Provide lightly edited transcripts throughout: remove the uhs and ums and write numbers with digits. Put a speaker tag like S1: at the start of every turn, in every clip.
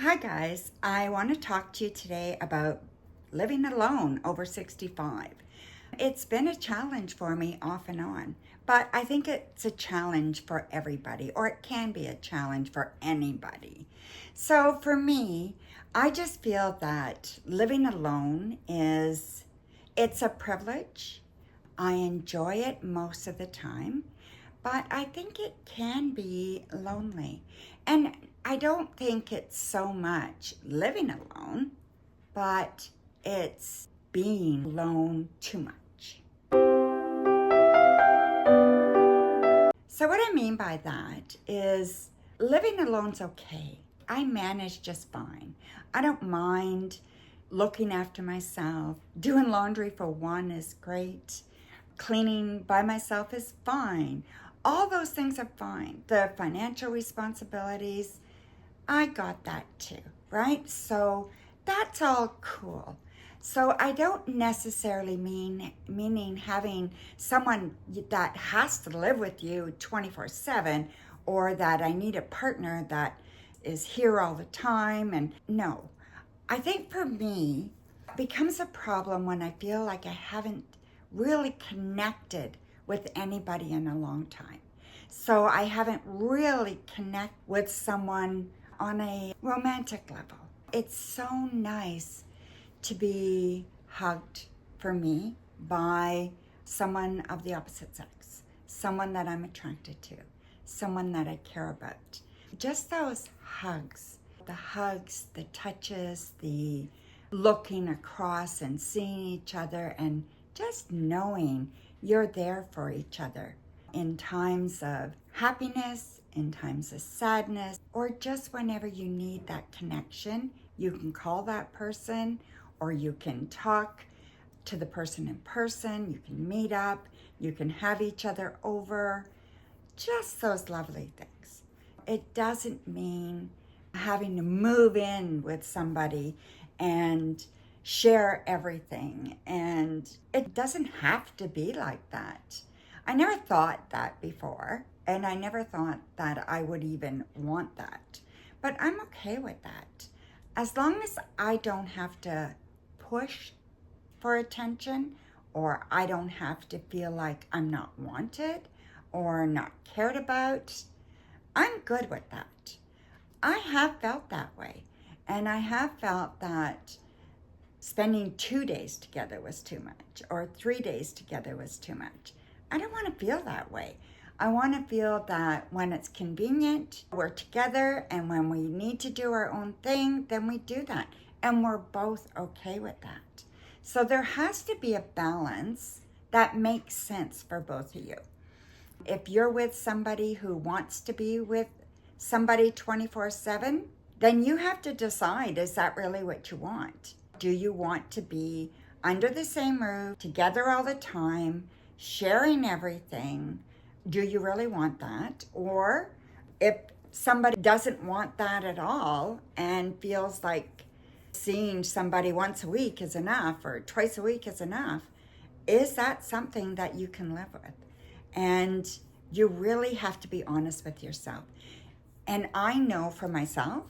S1: Hi guys, I want to talk to you today about living alone over 65. It's been a challenge for me off and on, but I think it's a challenge for everybody, or it can be a challenge for anybody. So for me, I just feel that living alone it's a privilege. I enjoy it most of the time, but I think it can be lonely. And I don't think it's so much living alone, but it's being alone too much. So what I mean by that is living alone's okay. I manage just fine. I don't mind looking after myself. Doing laundry for one is great. Cleaning by myself is fine. All those things are fine. The financial responsibilities, I got that too, right? So that's all cool. So I don't necessarily meaning having someone that has to live with you 24/7, or that I need a partner that is here all the time. And no, I think for me, it becomes a problem when I feel like I haven't really connected with anybody in a long time. So I haven't really connected with someone on a romantic level. It's so nice to be hugged, for me, by someone of the opposite sex, someone that I'm attracted to, someone that I care about. Just those hugs, the touches, the looking across and seeing each other, and just knowing you're there for each other in times of happiness, in times of sadness, or just whenever you need that connection. You can call that person, or you can talk to the person in person, you can meet up, you can have each other over. Just those lovely things. It doesn't mean having to move in with somebody and share everything, and it doesn't have to be like that. I never thought that before, and I never thought that I would even want that. But I'm okay with that. As long as I don't have to push for attention, or I don't have to feel like I'm not wanted or not cared about, I'm good with that. I have felt that way, and I have felt that spending 2 days together was too much, or 3 days together was too much. I don't want to feel that way. I want to feel that when it's convenient, we're together, and when we need to do our own thing, then we do that. And we're both okay with that. So there has to be a balance that makes sense for both of you. If you're with somebody who wants to be with somebody 24/7, then you have to decide, is that really what you want? Do you want to be under the same roof, together all the time, sharing everything? Do you really want that? Or if somebody doesn't want that at all and feels like seeing somebody once a week is enough, or twice a week is enough, is that something that you can live with? And you really have to be honest with yourself. And I know for myself,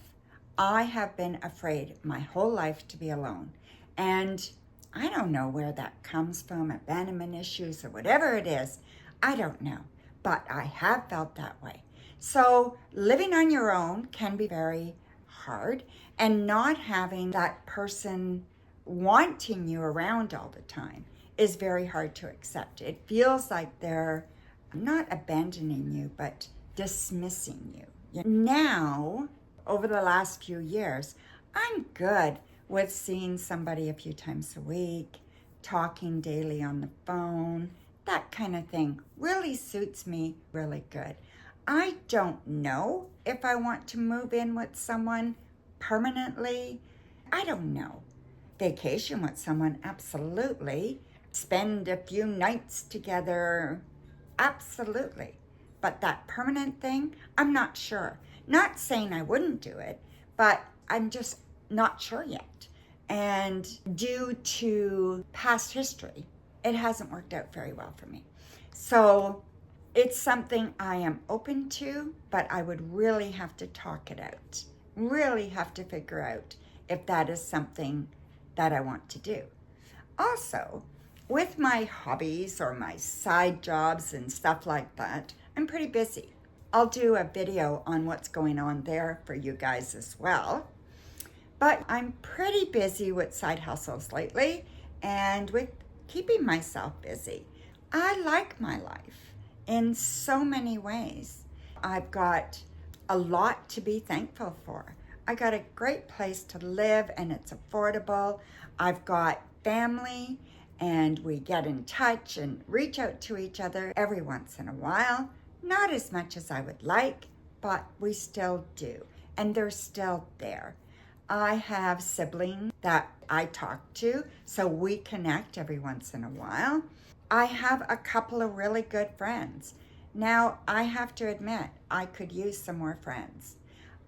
S1: I have been afraid my whole life to be alone. And I don't know where that comes from, abandonment issues or whatever it is. I don't know, but I have felt that way. So living on your own can be very hard, and not having that person wanting you around all the time is very hard to accept. It feels like they're not abandoning you, but dismissing you. Now, over the last few years, I'm good with seeing somebody a few times a week, talking daily on the phone. That kind of thing really suits me really good. I don't know if I want to move in with someone permanently. I don't know. Vacation with someone, absolutely. Spend a few nights together, absolutely. But that permanent thing, I'm not sure. Not saying I wouldn't do it, but I'm just not sure yet. And due to past history, it hasn't worked out very well for me. So it's something I am open to, but I would really have to talk it out really have to figure out if that is something that I want to do. Also, with my hobbies or my side jobs and stuff like that, I'm pretty busy. I'll do a video on what's going on there for you guys as well. But I'm pretty busy with side hustles lately and with keeping myself busy. I like my life in so many ways. I've got a lot to be thankful for. I got a great place to live and it's affordable. I've got family and we get in touch and reach out to each other every once in a while. Not as much as I would like, but we still do. And they're still there. I have siblings that I talk to, so we connect every once in a while. I have a couple of really good friends. Now, I have to admit, I could use some more friends.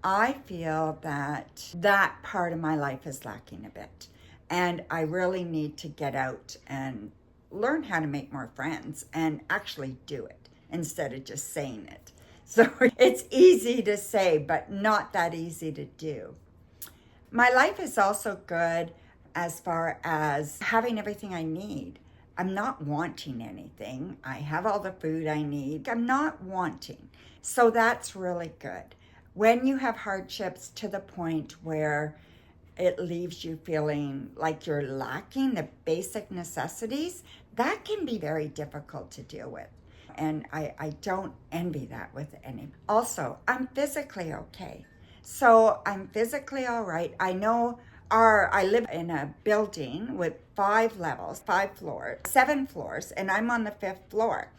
S1: I feel that that part of my life is lacking a bit. And I really need to get out and learn how to make more friends and actually do it instead of just saying it. So it's easy to say, but not that easy to do. My life is also good as far as having everything I need. I'm not wanting anything. I have all the food I need. I'm not wanting. So that's really good. When you have hardships to the point where it leaves you feeling like you're lacking the basic necessities, that can be very difficult to deal with. And I don't envy that with any. Also, I'm physically okay. So I'm physically all right. I know I live in a building with 5 levels, 5 floors, 7 floors, and I'm on the 5th floor.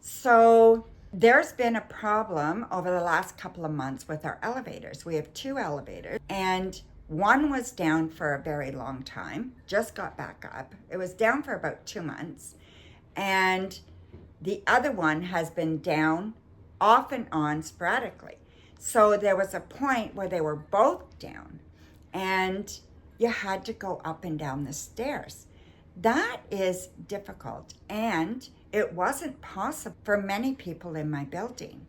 S1: So there's been a problem over the last couple of months with our elevators. We have 2 elevators, and one was down for a very long time, just got back up. It was down for about 2 months. And the other one has been down off and on sporadically. So there was a point where they were both down and you had to go up and down the stairs. That is difficult, and it wasn't possible for many people in my building.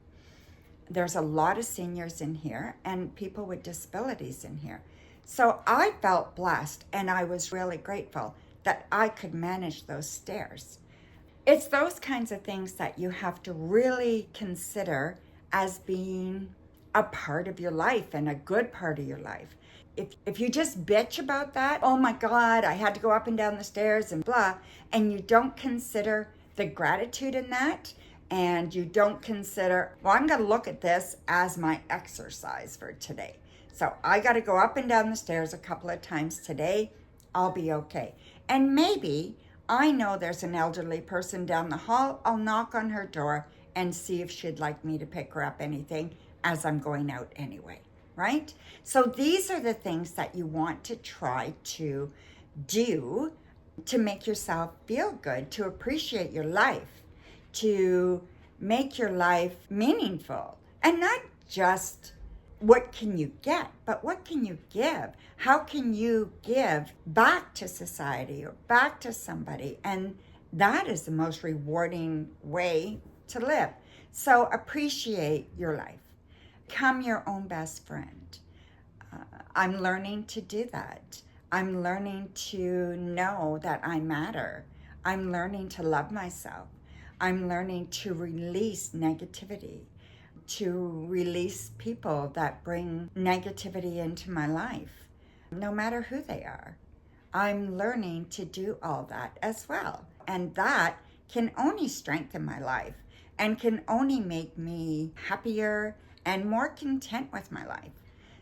S1: There's a lot of seniors in here and people with disabilities in here. So I felt blessed, and I was really grateful that I could manage those stairs. It's those kinds of things that you have to really consider as being a part of your life and a good part of your life. If you just bitch about that, oh my God, I had to go up and down the stairs and blah, and you don't consider the gratitude in that, and you don't consider, well, I'm going to look at this as my exercise for today. So I got to go up and down the stairs a couple of times today. I'll be okay. And maybe I know there's an elderly person down the hall. I'll knock on her door and see if she'd like me to pick her up anything as I'm going out anyway, right? So these are the things that you want to try to do to make yourself feel good, to appreciate your life, to make your life meaningful, and not just what can you get, but what can you give? How can you give back to society or back to somebody? And that is the most rewarding way to live. So appreciate your life. Become your own best friend. I'm learning to do that. I'm learning to know that I matter. I'm learning to love myself. I'm learning to release negativity, to release people that bring negativity into my life, no matter who they are. I'm learning to do all that as well. And that can only strengthen my life and can only make me happier and more content with my life.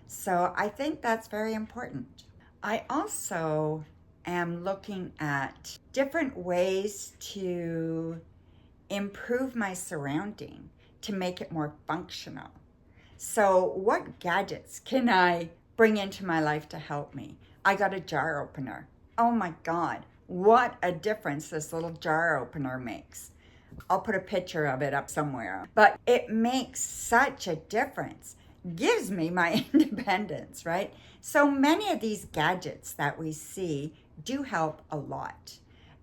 S1: So I think that's very important. I also am looking at different ways to improve my surrounding, to make it more functional. So what gadgets can I bring into my life to help me? I got a jar opener. Oh my God, what a difference this little jar opener makes. I'll put a picture of it up somewhere. But it makes such a difference. Gives me my independence, right? So many of these gadgets that we see do help a lot.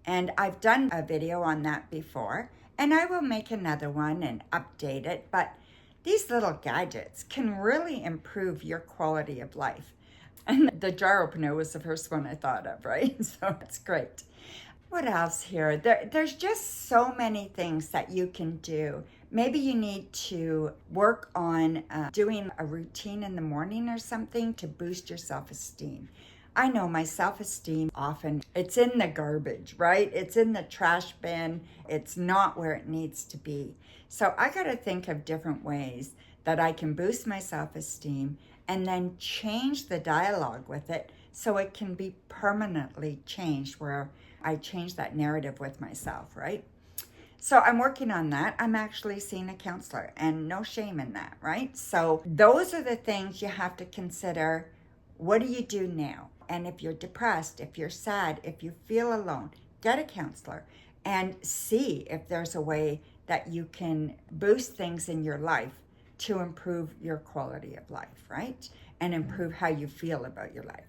S1: And I've done a video on that before, and I will make another one and update it. But these little gadgets can really improve your quality of life. And the jar opener was the first one I thought of, right? So it's great. What else here? There's just so many things that you can do. Maybe you need to work on doing a routine in the morning or something to boost your self-esteem. I know my self-esteem often, it's in the garbage, right? It's in the trash bin. It's not where it needs to be. So I got to think of different ways that I can boost my self-esteem and then change the dialogue with it so it can be permanently changed, where I change that narrative with myself, right? So I'm working on that. I'm actually seeing a counselor, and no shame in that, right? So those are the things you have to consider. What do you do now? And if you're depressed, if you're sad, if you feel alone, get a counselor and see if there's a way that you can boost things in your life to improve your quality of life, right? And improve how you feel about your life.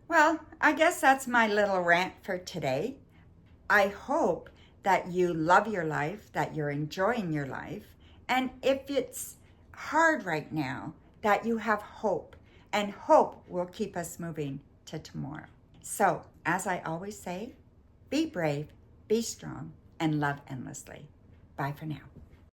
S1: Well, I guess that's my little rant for today. I hope that you love your life, that you're enjoying your life, and if it's hard right now, that you have hope, and hope will keep us moving to tomorrow. So, as I always say, be brave, be strong, and love endlessly. Bye for now.